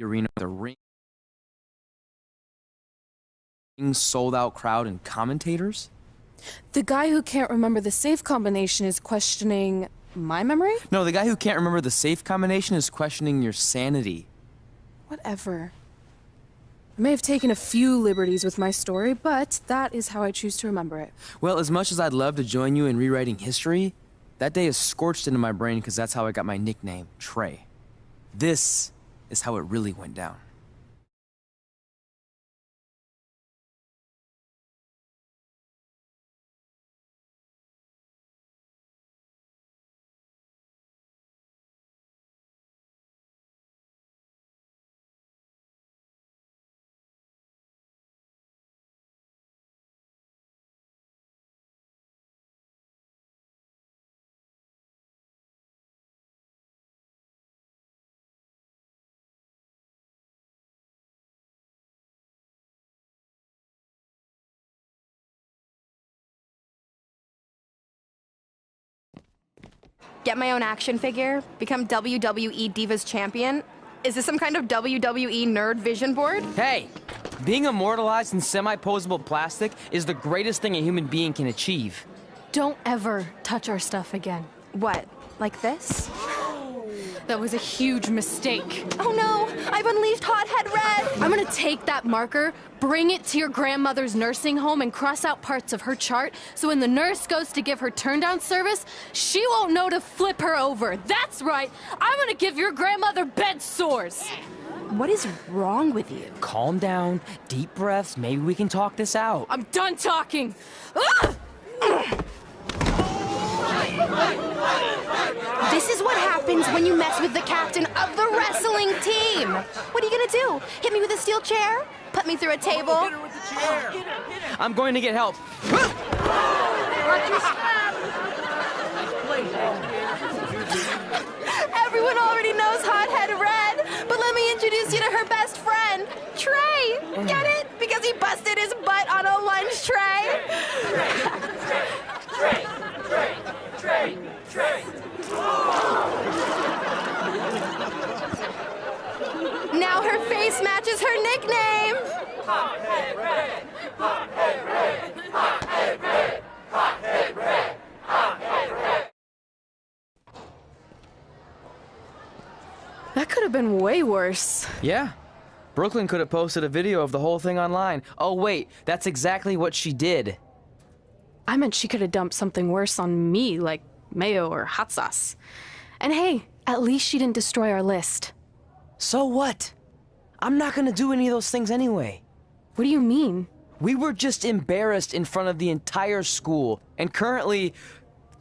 arena with a sold-out crowd and commentators? The guy who can't remember the safe combination is questioning my memory? No, the guy who can't remember the safe combination is questioning your sanity. Whatever. I may have taken a few liberties with my story, but that is how I choose to remember it. Well, as much as I'd love to join you in rewriting history, that day is scorched into my brain because that's how I got my nickname, Trey. This is how it really went down. Get my own action figure? Become WWE Divas Champion? Is this some kind of WWE nerd vision board? Hey! Being immortalized in semi-posable plastic is the greatest thing a human being can achieve. Don't ever touch our stuff again. What, like this? That was a huge mistake. Oh no! I've unleashed Hothead Red! I'm gonna take that marker, bring it to your grandmother's nursing home, and cross out parts of her chart, so when the nurse goes to give her turn-down service, she won't know to flip her over. That's right! I'm gonna give your grandmother bed sores! What is wrong with you? Calm down, deep breaths, maybe we can talk this out. I'm done talking! Ah! This is what happens when you mess with the captain of the wrestling team! What are you gonna do? Hit me with a steel chair? Put me through a table? Hit her with the chair! I'm going to get help. Everyone already knows Hothead Red, but let me introduce you to her best friend, Trey. Get it? Because he busted his butt on a lunch tray. Trey. Now her face matches her nickname. Hothead Red. Hothead Red. Hothead Red. Hothead Red. Hothead Red. That could have been way worse. Yeah. Brooklyn could have posted a video of the whole thing online. Oh wait, that's exactly what she did. I meant she could have dumped something worse on me, like mayo or hot sauce. And hey, at least she didn't destroy our list. So what? I'm not gonna do any of those things anyway. What do you mean? We were just embarrassed in front of the entire school, and currently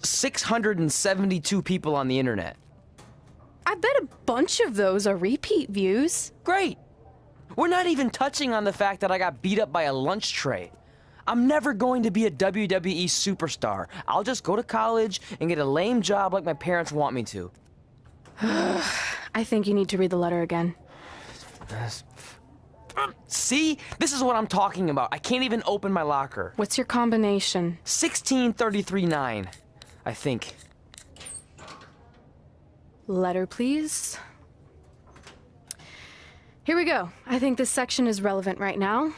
672 people on the internet. I bet a bunch of those are repeat views. Great! We're not even touching on the fact that I got beat up by a lunch tray. I'm never going to be a WWE superstar. I'll just go to college and get a lame job like my parents want me to. I think you need to read the letter again. See? This is what I'm talking about. I can't even open my locker. What's your combination? 1633-9, I think. Letter, please. Here we go. I think this section is relevant right now.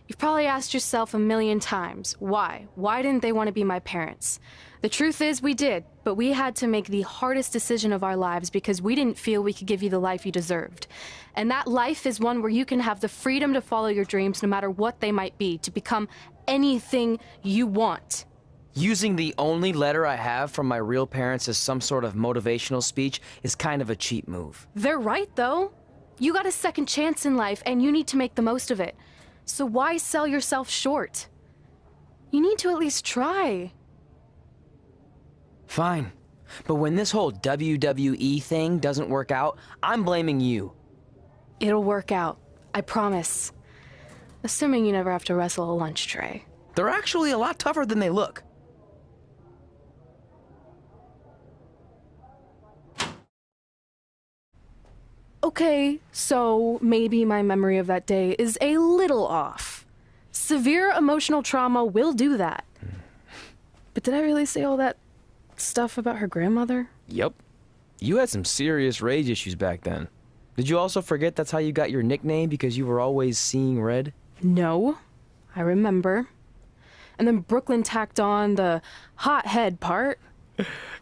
You've probably asked yourself a million times, why? Why didn't they want to be my parents? The truth is, we did, but we had to make the hardest decision of our lives because we didn't feel we could give you the life you deserved. And that life is one where you can have the freedom to follow your dreams no matter what they might be, to become anything you want. Using the only letter I have from my real parents as some sort of motivational speech is kind of a cheap move. They're right, though. You got a second chance in life, and you need to make the most of it. So why sell yourself short? You need to at least try. Fine. But when this whole WWE thing doesn't work out, I'm blaming you. It'll work out. I promise. Assuming you never have to wrestle a lunch tray. They're actually a lot tougher than they look. Okay, so maybe my memory of that day is a little off. Severe emotional trauma will do that. But did I really say all that stuff about her grandmother? Yep. You had some serious rage issues back then. Did you also forget that's how you got your nickname because you were always seeing red? No, I remember. And then Brooklyn tacked on the hot head part.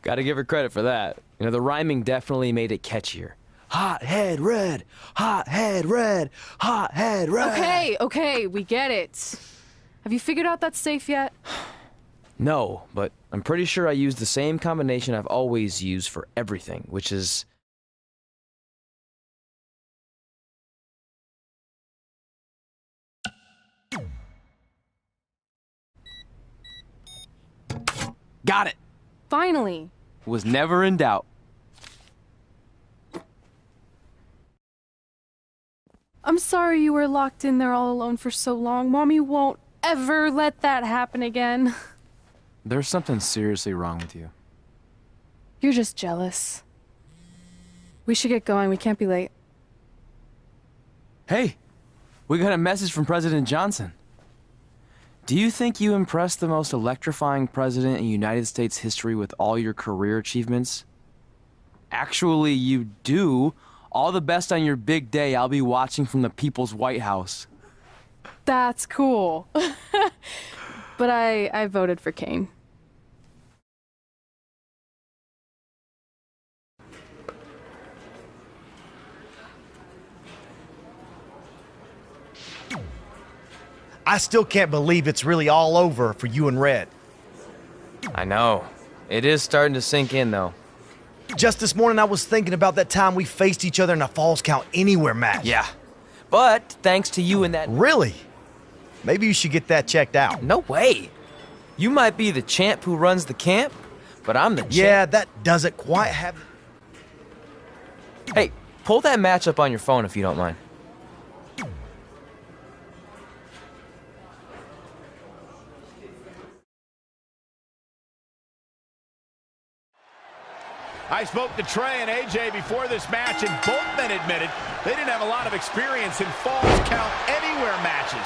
Gotta give her credit for that. You know, the rhyming definitely made it catchier. Hot head red, hot head red, hot head red. Okay, we get it. Have you figured out that safe yet? No, but I'm pretty sure I used the same combination I've always used for everything, which is... Got it! Finally. Was never in doubt. I'm sorry you were locked in there all alone for so long. Mommy won't ever let that happen again. There's something seriously wrong with you. You're just jealous. We should get going. We can't be late. Hey, we got a message from President Johnson. Do you think you impressed the most electrifying president in United States history with all your career achievements? Actually, you do. All the best on your big day. I'll be watching from the People's White House. That's cool. But I voted for Kane. I still can't believe it's really all over for you and Red. I know. It is starting to sink in, though. Just this morning, I was thinking about that time we faced each other in a Falls Count Anywhere match. Yeah. But thanks to you and that... Really? Maybe you should get that checked out. No way. You might be the champ who runs the camp, but I'm the champ. Yeah, that doesn't quite have... Hey, pull that match up on your phone if you don't mind. I spoke to Trey and AJ before this match, and both men admitted they didn't have a lot of experience in Falls Count Anywhere matches.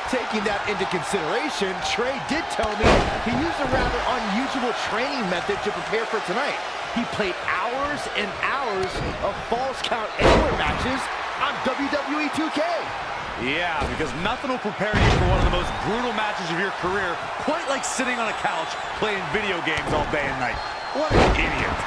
Taking that into consideration, Trey did tell me he used a rather unusual training method to prepare for tonight. He played hours and hours of Falls Count Anywhere matches on WWE 2K. Yeah, because nothing will prepare you for one of the most brutal matches of your career, quite like sitting on a couch playing video games all day and night. What an idiot.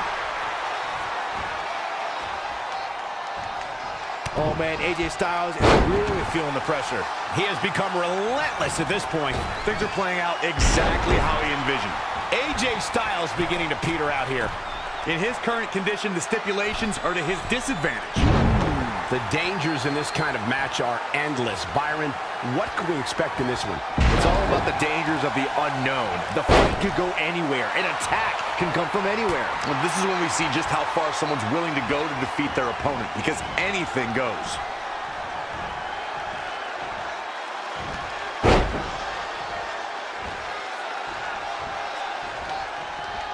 Oh man, AJ Styles is really feeling the pressure. He has become relentless at this point. Things are playing out exactly how he envisioned. AJ Styles beginning to peter out here. In his current condition, the stipulations are to his disadvantage. The dangers in this kind of match are endless. Byron, what can we expect in this one? It's all about the dangers of the unknown. The fight could go anywhere. An attack can come from anywhere. Well, this is when we see just how far someone's willing to go to defeat their opponent, because anything goes.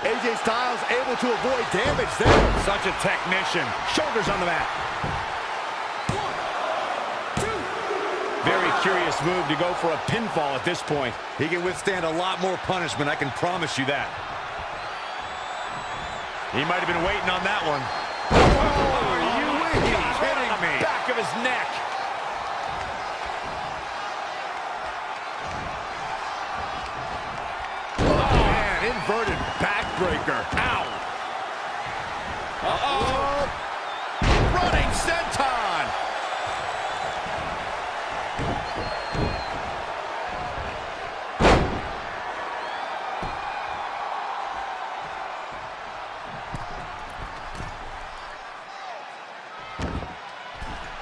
AJ Styles able to avoid damage there. Such a technician. Shoulders on the mat. Very curious move to go for a pinfall at this point. He can withstand a lot more punishment, I can promise you that. He might have been waiting on that one. Oh, are you kidding me? Back of his neck. Oh, man, inverted backbreaker. Ow. Uh-oh. Running senton.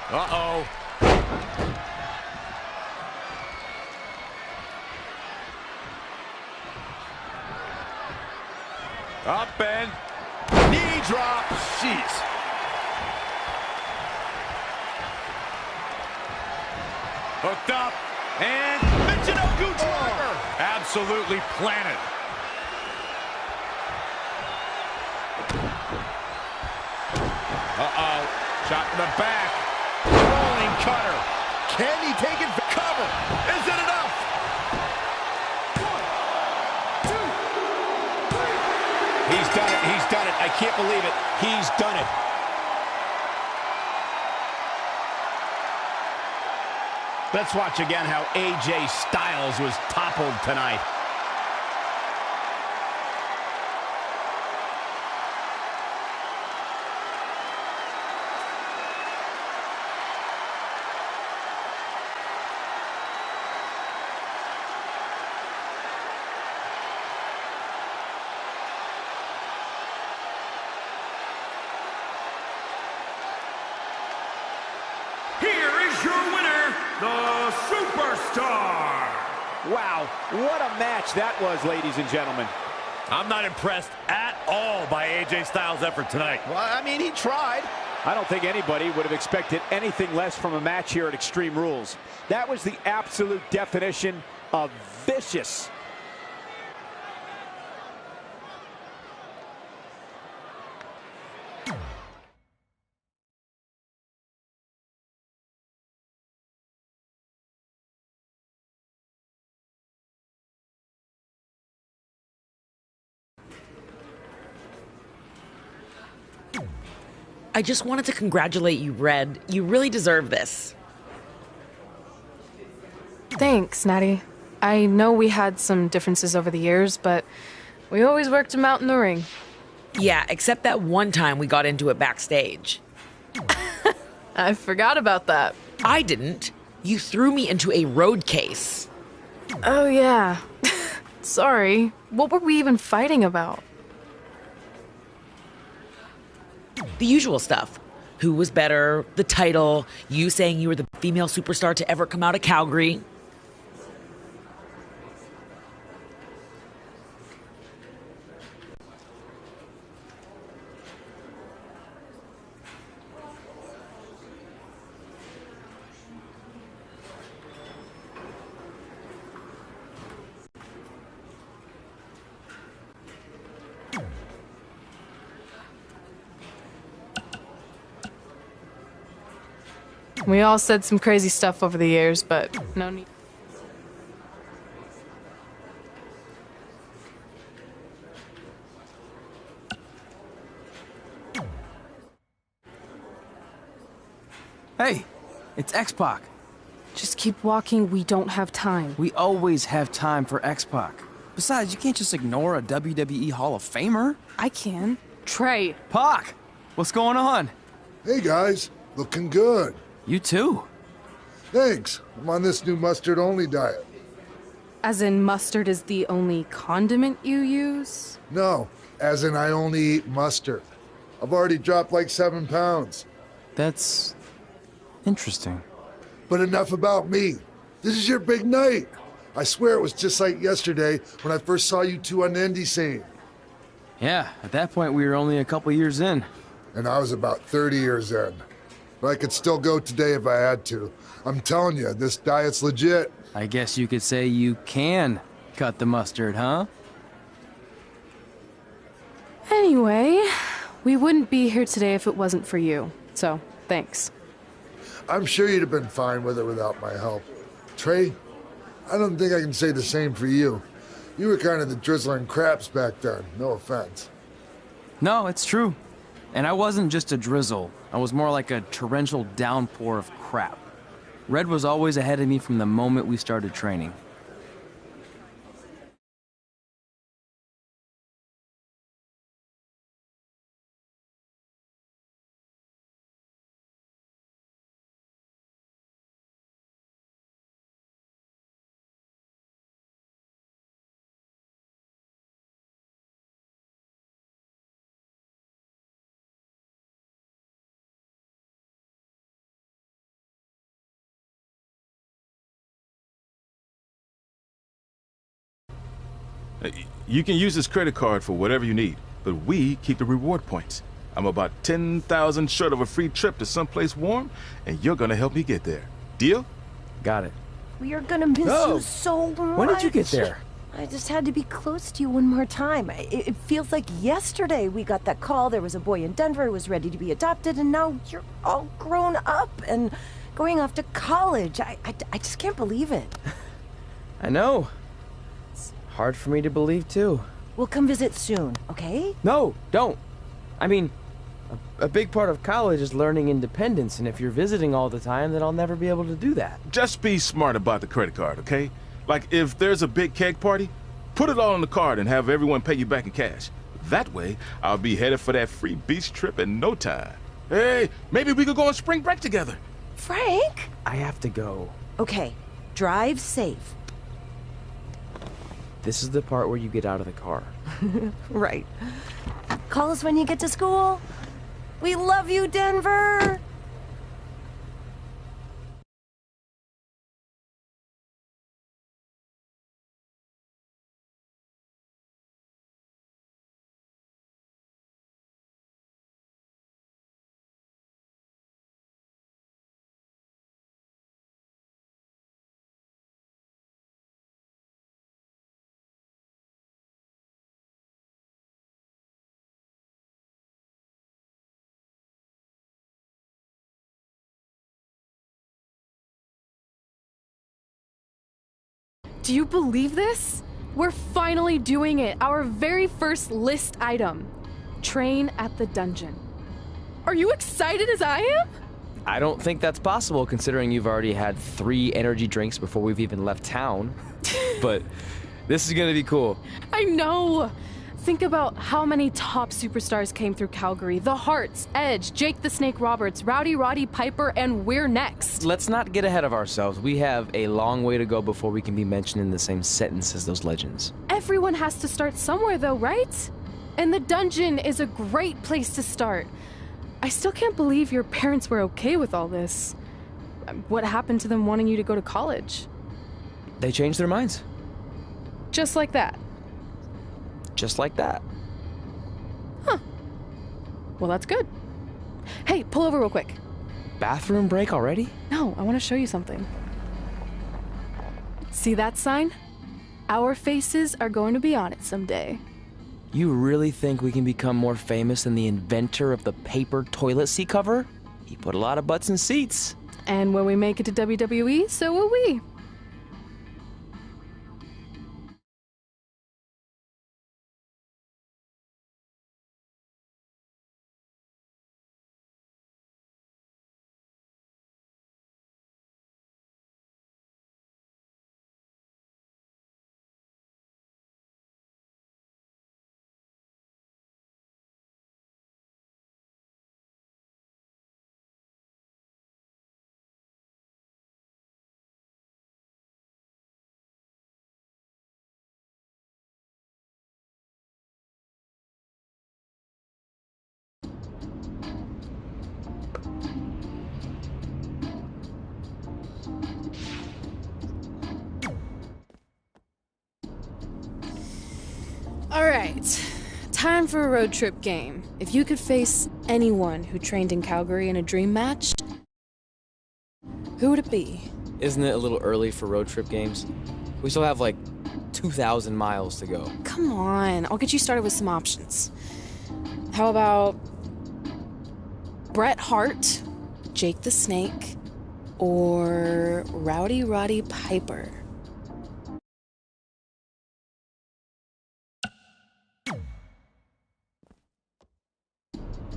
Uh-oh. Up and knee drop. Jeez. Hooked up and Michinoku driver. Absolutely planted. Uh-oh. Shot in the back. Rolling cutter. Can he take it for cover? Is it enough? 1, 2, 3. He's done it. He's done it. I can't believe it. He's done it. Let's watch again how AJ Styles was toppled tonight. Here is your winner, the Superstar. Wow, what a match that was, ladies and gentlemen. I'm not impressed at all by AJ Styles' effort tonight. Well, I mean, he tried. I don't think anybody would have expected anything less from a match here at Extreme Rules. That was the absolute definition of vicious. I just wanted to congratulate you, Red. You really deserve this. Thanks, Natty. I know we had some differences over the years, but we always worked them out in the ring. Yeah, except that one time we got into it backstage. I forgot about that. I didn't. You threw me into a road case. Oh, yeah. Sorry. What were we even fighting about? The usual stuff. Who was better, the title, you saying you were the female superstar to ever come out of Calgary. We all said some crazy stuff over the years, but no need. Hey, it's X-Pac. Just keep walking, we don't have time. We always have time for X-Pac. Besides, you can't just ignore a WWE Hall of Famer. I can. Trey. Pac, what's going on? Hey guys, looking good. You too. Thanks. I'm on this new mustard-only diet. As in mustard is the only condiment you use? No, as in I only eat mustard. I've already dropped like 7 pounds. That's interesting. But enough about me. This is your big night. I swear it was just like yesterday when I first saw you two on the indie scene. Yeah, at that point we were only a couple years in. And I was about 30 years in. But I could still go today if I had to. I'm telling you, this diet's legit. I guess you could say you can cut the mustard, huh? Anyway, we wouldn't be here today if it wasn't for you. So, thanks. I'm sure you'd have been fine with it without my help. Trey, I don't think I can say the same for you. You were kind of the drizzling craps back then, no offense. No, it's true. And I wasn't just a drizzle. I was more like a torrential downpour of crap. Red was always ahead of me from the moment we started training. You can use this credit card for whatever you need, but we keep the reward points. I'm about 10,000 short of a free trip to someplace warm, and you're gonna help me get there. Deal? Got it. We are gonna miss you so much. When did you get there? I just had to be close to you one more time. It feels like yesterday we got that call. There was a boy in Denver who was ready to be adopted, and now you're all grown up and going off to college. I just can't believe it. I know. It's hard for me to believe, too. We'll come visit soon, okay? No, don't. I mean, A big part of college is learning independence, and if you're visiting all the time, then I'll never be able to do that. Just be smart about the credit card, okay? Like, if there's a big keg party, put it all on the card and have everyone pay you back in cash. That way, I'll be headed for that free beach trip in no time. Hey, maybe we could go on spring break together. Frank? I have to go. Okay, drive safe. This is the part where you get out of the car. Right. Call us when you get to school. We love you, Denver! Do you believe this? We're finally doing it. Our very first list item. Train at the dungeon. Are you excited as I am? I don't think that's possible considering you've already had 3 energy drinks before we've even left town. But this is gonna be cool. I know. Think about how many top superstars came through Calgary. The Hearts, Edge, Jake the Snake Roberts, Rowdy Roddy Piper, and we're next. Let's not get ahead of ourselves. We have a long way to go before we can be mentioned in the same sentence as those legends. Everyone has to start somewhere though, right? And the dungeon is a great place to start. I still can't believe your parents were okay with all this. What happened to them wanting you to go to college? They changed their minds. Just like that. Just like that. Huh. Well, that's good. Hey, pull over real quick. Bathroom break already? No, I want to show you something. See that sign? Our faces are going to be on it someday. You really think we can become more famous than the inventor of the paper toilet seat cover? He put a lot of butts in seats. And when we make it to WWE, so will we. Alright, time for a road trip game. If you could face anyone who trained in Calgary in a dream match, who would it be? Isn't it a little early for road trip games? We still have like 2,000 miles to go. Come on, I'll get you started with some options. How about Bret Hart, Jake the Snake, or Rowdy Roddy Piper?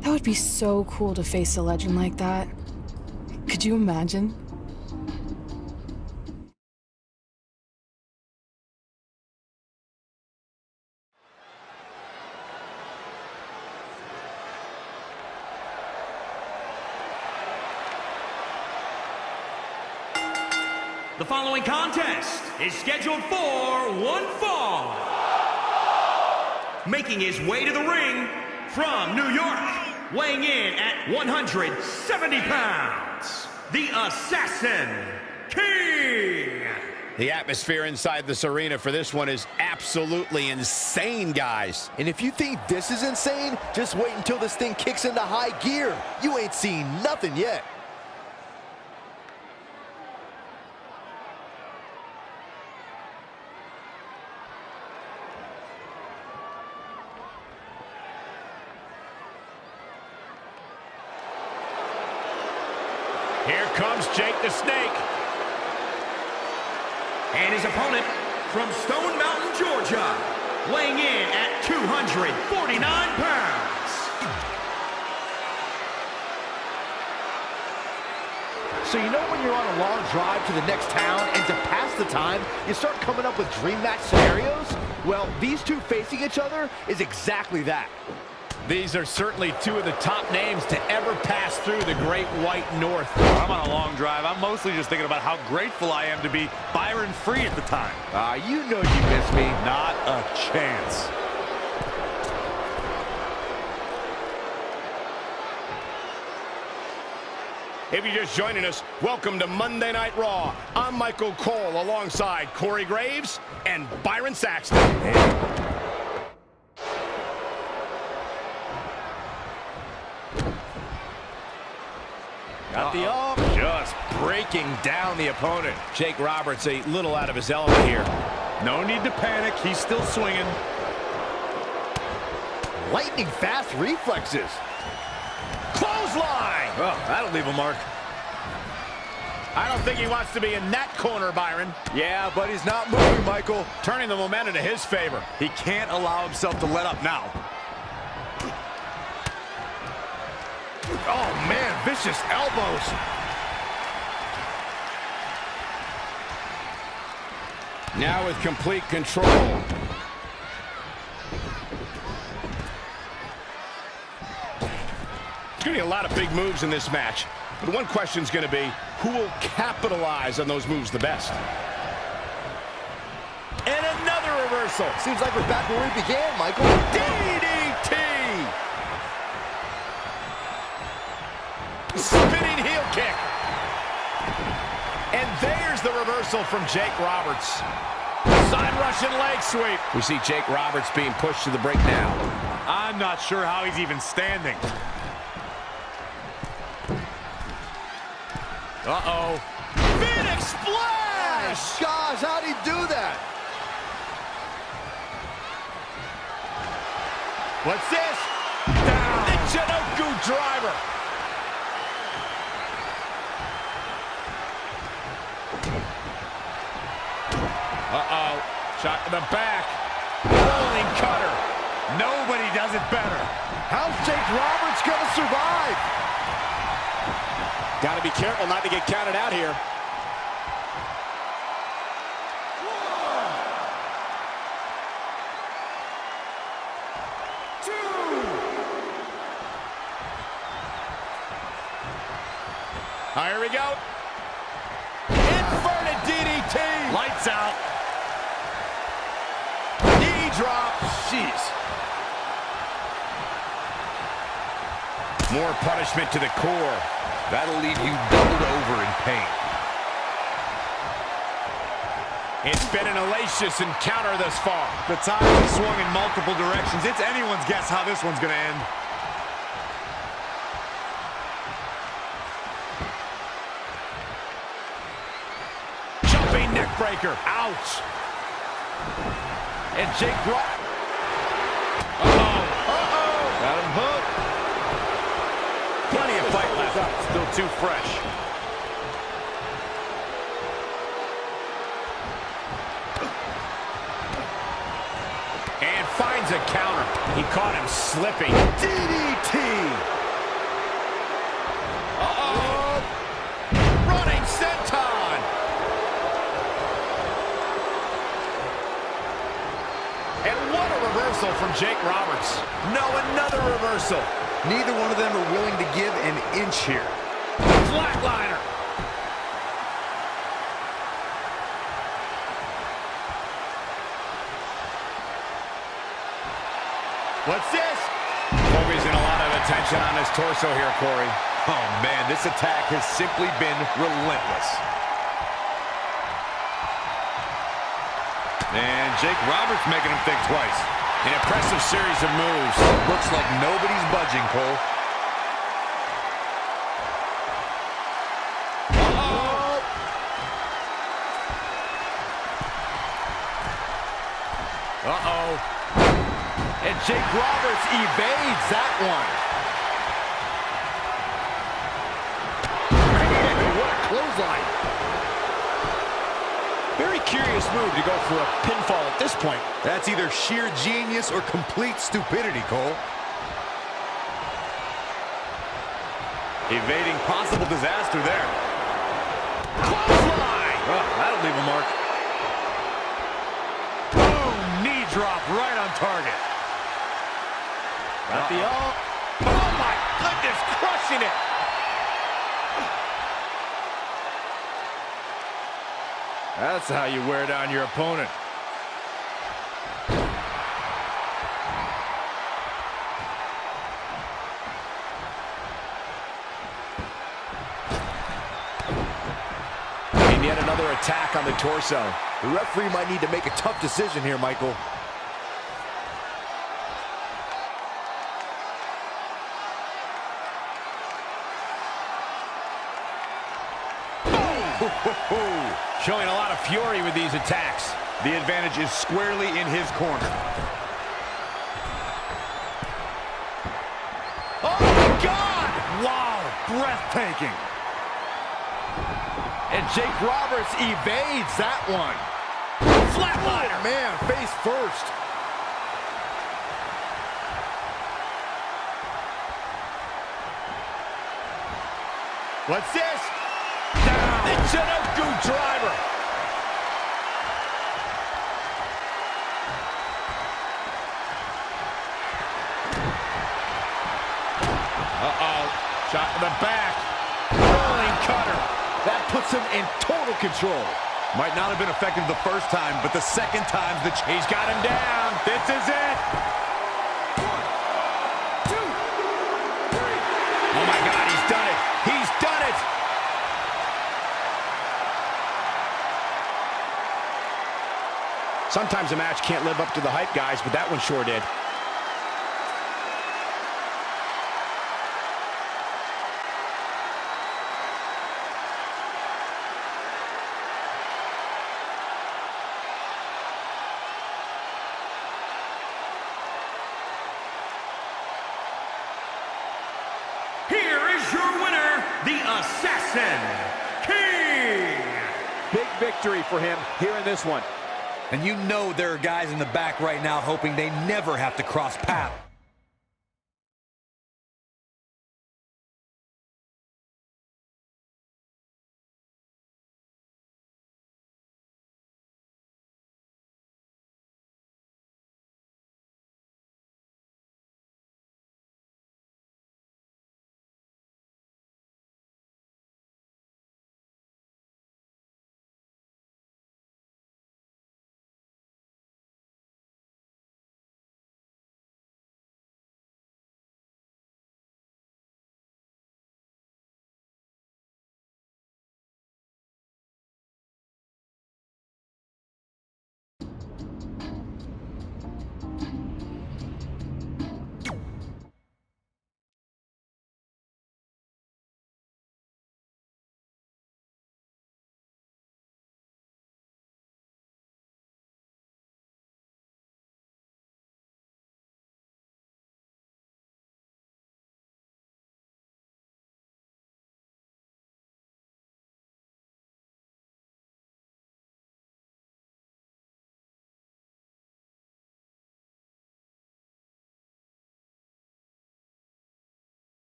That would be so cool to face a legend like that. Could you imagine? The following contest is scheduled for one fall. Making his way to the ring from New York, weighing in at 170 pounds, the Assassin King. The atmosphere inside this arena for this one is absolutely insane, guys. And if you think this is insane, just wait until this thing kicks into high gear. You ain't seen nothing yet. Here comes Jake the Snake. And his opponent from Stone Mountain, Georgia, weighing in at 249 pounds, So you know when you're on a long drive to the next town and to pass the time, you start coming up with dream match scenarios? Well, these two facing each other is exactly that. These are certainly two of the top names to ever pass through the Great White North. I'm on a long drive. I'm mostly just thinking about how grateful I am to be Byron free at the time. You know you miss me. Not a chance. If you're just joining us, welcome to Monday Night Raw. I'm Michael Cole alongside Corey Graves and Byron Saxton. Got the up. Just breaking down the opponent. Jake Roberts a little out of his element here. No need to panic. He's still swinging. Lightning fast reflexes. Clothesline. Oh, that'll leave a mark. I don't think he wants to be in that corner, Byron. Yeah, but he's not moving, Michael. Turning the momentum to his favor. He can't allow himself to let up now. Oh, man, vicious elbows. Now with complete control. There's going to be a lot of big moves in this match. But one question's going to be, who will capitalize on those moves the best? And another reversal. Seems like we're back where we began, Michael. DDT! Spinning heel kick. And there's the reversal from Jake Roberts. Side Russian leg sweep. We see Jake Roberts being pushed to the break now. I'm not sure how he's even standing. Uh-oh. Phoenix Splash! Gosh, how'd he do that? What's this? Down. The Chinoku driver. Uh-oh. Shot to the back. Rolling cutter. Nobody does it better. How's Jake Roberts going to survive? Got to be careful not to get counted out here. Here we go. Inverted DDT. Lights out. Knee drop. Jeez. More punishment to the core. That'll leave you doubled over in pain. It's been an hellacious encounter thus far. The tide has swung in multiple directions. It's anyone's guess how this one's going to end. Jumping neck breaker. Ouch. And Jake Roberts. Got him hooked. Plenty of fight left. Still too fresh. And finds a counter. He caught him slipping. DDT. Uh-oh. Running senton. And what a reversal from Jake Roberts. No, another reversal. Neither one of them are willing to give an inch here. Flatliner. What's this? Focusing a lot of attention on his torso here, Corey. Oh, man, this attack has simply been relentless. And Jake Roberts making him think twice. An impressive series of moves. Looks like nobody's budging, Cole. Uh-oh. Uh-oh. And Jake Roberts evades that one. Man, what a clothesline. Very curious move to go for a pinfall at this point. That's either sheer genius or complete stupidity, Cole. Evading possible disaster there. Clothesline! Oh, that'll leave a mark. Boom! Knee drop right on target. Got the oh my goodness, crushing it. That's how you wear down your opponent. And yet another attack on the torso. The referee might need to make a tough decision here, Michael. Showing a lot of fury with these attacks. The advantage is squarely in his corner. Oh my God! Wow, breathtaking. And Jake Roberts evades that one. Flatliner. Oh, man, face first. What's this? Down. The Chinook driver. Uh-oh. Shot in the back. Rolling cutter. That puts him in total control. Might not have been effective the first time, but the second time's the He's got him down. This is it. 1, 2, 3. Oh my God, he's done it. He's done it. Sometimes a match can't live up to the hype, guys, but that one sure did. Here is your winner, the Assassin King. Big victory for him here in this one. And you know there are guys in the back right now hoping they never have to cross paths.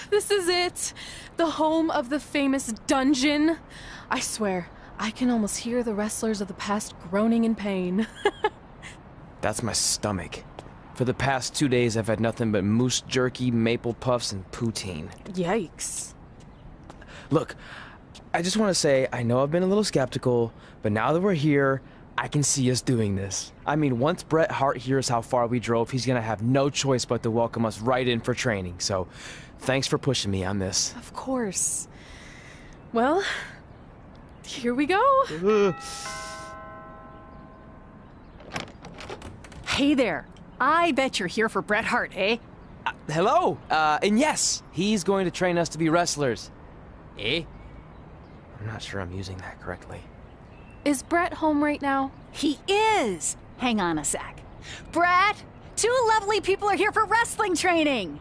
This is it. The home of the famous dungeon. I swear, I can almost hear the wrestlers of the past groaning in pain. That's my stomach. For the past 2 days, I've had nothing but moose jerky, maple puffs, and poutine. Yikes. Look, I just want to say, I know I've been a little skeptical, but now that we're here, I can see us doing this. I mean, once Bret Hart hears how far we drove, he's gonna have no choice but to welcome us right in for training. So, thanks for pushing me on this. Of course. Well, here we go. Hey there. I bet you're here for Bret Hart, eh? Hello, and yes, he's going to train us to be wrestlers. Eh? I'm not sure I'm using that correctly. Is Bret home right now? He is. Hang on a sec. Bret, 2 lovely people are here for wrestling training.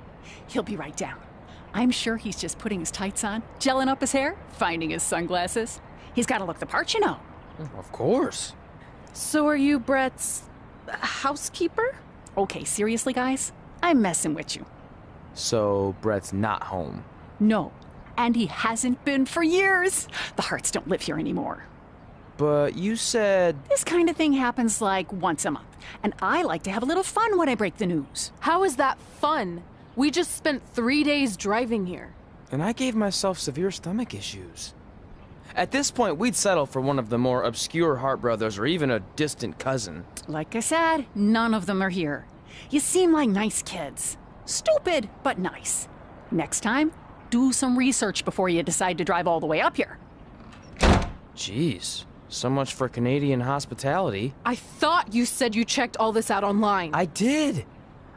He'll be right down. I'm sure he's just putting his tights on, gelling up his hair, finding his sunglasses. He's got to look the part, you know. Of course. So are you Bret's housekeeper? Okay, seriously, guys? I'm messing with you. So, Bret's not home. No. And he hasn't been for years. The Harts don't live here anymore. But you said... This kind of thing happens like once a month. And I like to have a little fun when I break the news. How is that fun? We just spent 3 days driving here. And I gave myself severe stomach issues. At this point, we'd settle for one of the more obscure Hart brothers or even a distant cousin. Like I said, none of them are here. You seem like nice kids. Stupid, but nice. Next time, do some research before you decide to drive all the way up here. Jeez, so much for Canadian hospitality. I thought you said you checked all this out online. I did.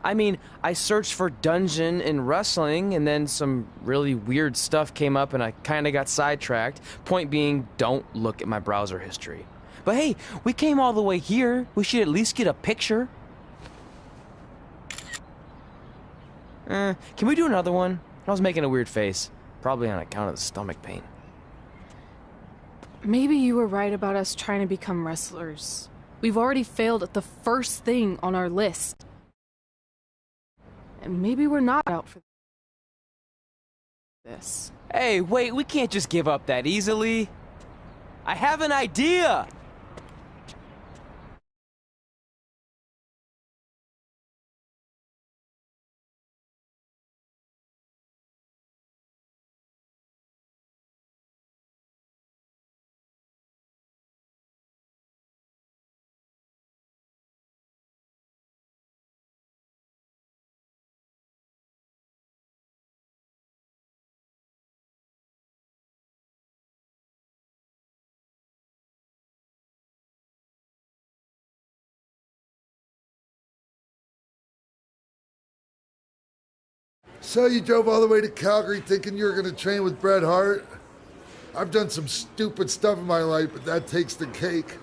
I mean, I searched for dungeon in wrestling, and then some really weird stuff came up, and I kind of got sidetracked. Point being, don't look at my browser history. But hey, we came all the way here. We should at least get a picture. Can we do another one? I was making a weird face. Probably on account of the stomach pain. Maybe you were right about us trying to become wrestlers. We've already failed at the first thing on our list. And maybe we're not out for this. Hey, wait, we can't just give up that easily. I have an idea! So you drove all the way to Calgary thinking you were going to train with Bret Hart? I've done some stupid stuff in my life, but that takes the cake.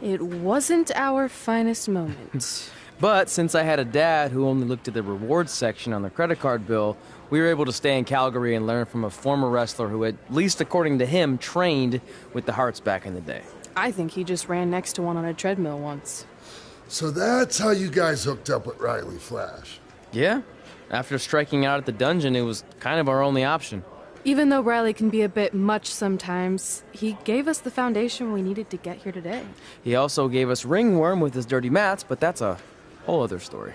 It wasn't our finest moment. But since I had a dad who only looked at the rewards section on the credit card bill, we were able to stay in Calgary and learn from a former wrestler who, at least according to him, trained with the Harts back in the day. I think he just ran next to one on a treadmill once. So that's how you guys hooked up with Riley Flash. Yeah. After striking out at the dungeon, it was kind of our only option. Even though Riley can be a bit much sometimes, he gave us the foundation we needed to get here today. He also gave us ringworm with his dirty mats, but that's a whole other story.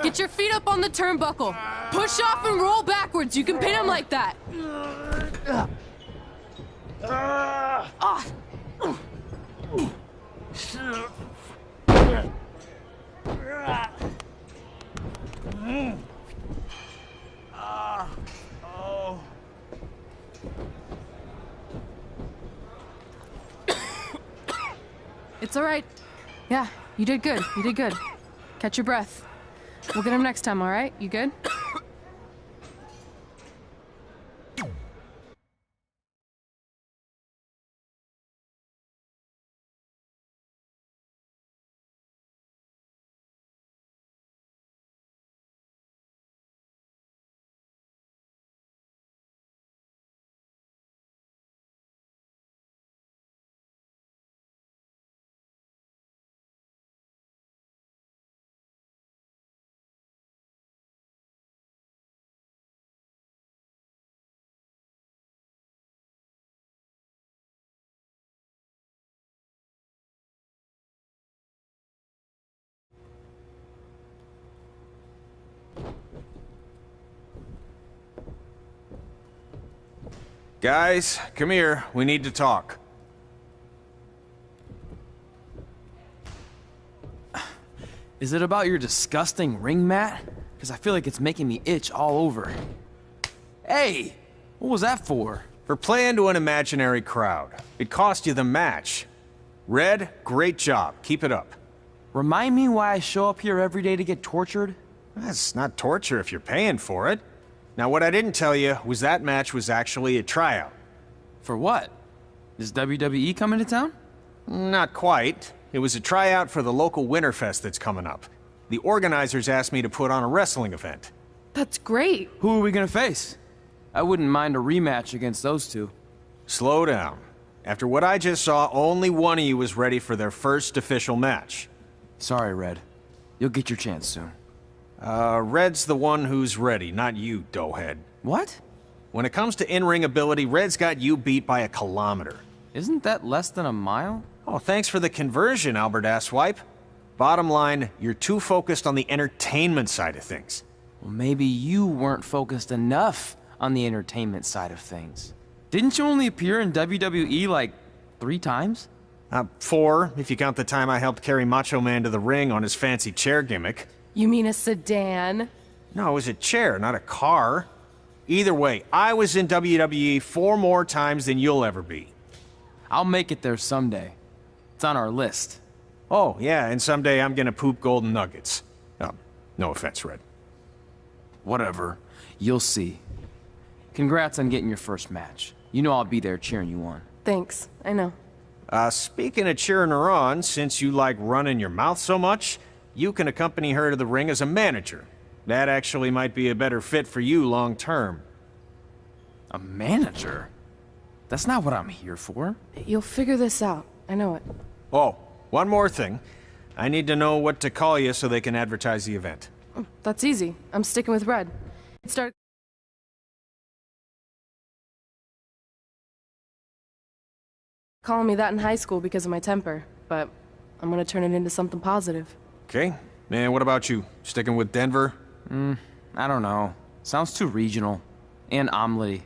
Get your feet up on the turnbuckle. Push off and roll backwards. You can pin him like that. It's all right. Yeah, you did good. You did good. Catch your breath. We'll get him next time, all right? You good? Guys, come here. We need to talk. Is it about your disgusting ring mat? Because I feel like it's making me itch all over. Hey! What was that for? For playing to an imaginary crowd. It cost you the match. Red, great job. Keep it up. Remind me why I show up here every day to get tortured? That's not torture if you're paying for it. Now, what I didn't tell you was that match was actually a tryout. For what? Is WWE coming to town? Not quite. It was a tryout for the local Winterfest that's coming up. The organizers asked me to put on a wrestling event. That's great. Who are we gonna face? I wouldn't mind a rematch against those two. Slow down. After what I just saw, only one of you was ready for their first official match. Sorry, Red. You'll get your chance soon. Red's the one who's ready, not you, doughhead. What? When it comes to in-ring ability, Red's got you beat by a kilometer. Isn't that less than a mile? Oh, thanks for the conversion, Albert Asswipe. Bottom line, you're too focused on the entertainment side of things. Well, maybe you weren't focused enough on the entertainment side of things. Didn't you only appear in WWE like 3 times? 4, if you count the time I helped carry Macho Man to the ring on his fancy chair gimmick. You mean a sedan? No, it was a chair, not a car. Either way, I was in WWE 4 more times than you'll ever be. I'll make it there someday. It's on our list. Oh, yeah, and someday I'm gonna poop golden nuggets. Oh, no offense, Red. Whatever. You'll see. Congrats on getting your first match. You know I'll be there cheering you on. Thanks. I know. Speaking of cheering her on, since you like running your mouth so much, you can accompany her to the ring as a manager. That actually might be a better fit for you long term. A manager? That's not what I'm here for. You'll figure this out. I know it. Oh, one more thing. I need to know what to call you so they can advertise the event. That's easy. I'm sticking with Red. Start calling me that in high school because of my temper, but I'm gonna turn it into something positive. Okay. And what about you? Sticking with Denver? I don't know. Sounds too regional. And omelette-y.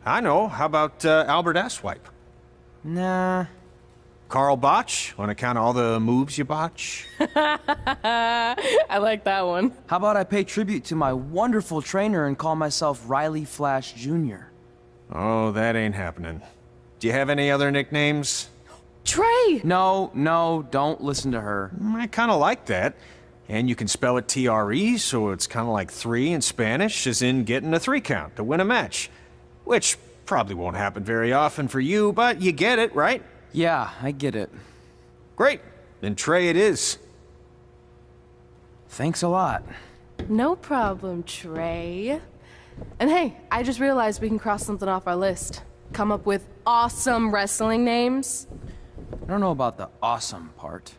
I know. How about Albert Asswipe? Nah. Carl Botch, on account of all the moves you botch? I like that one. How about I pay tribute to my wonderful trainer and call myself Riley Flash Jr.? Oh, that ain't happening. Do you have any other nicknames? Trey! No, don't listen to her. I kind of like that. And you can spell it T-R-E, so it's kind of like 3 in Spanish, as in getting a 3 count to win a match. Which probably won't happen very often for you, but you get it, right? Yeah, I get it. Great. Then Trey it is. Thanks a lot. No problem, Trey. And hey, I just realized we can cross something off our list. Come up with awesome wrestling names. I don't know about the awesome part.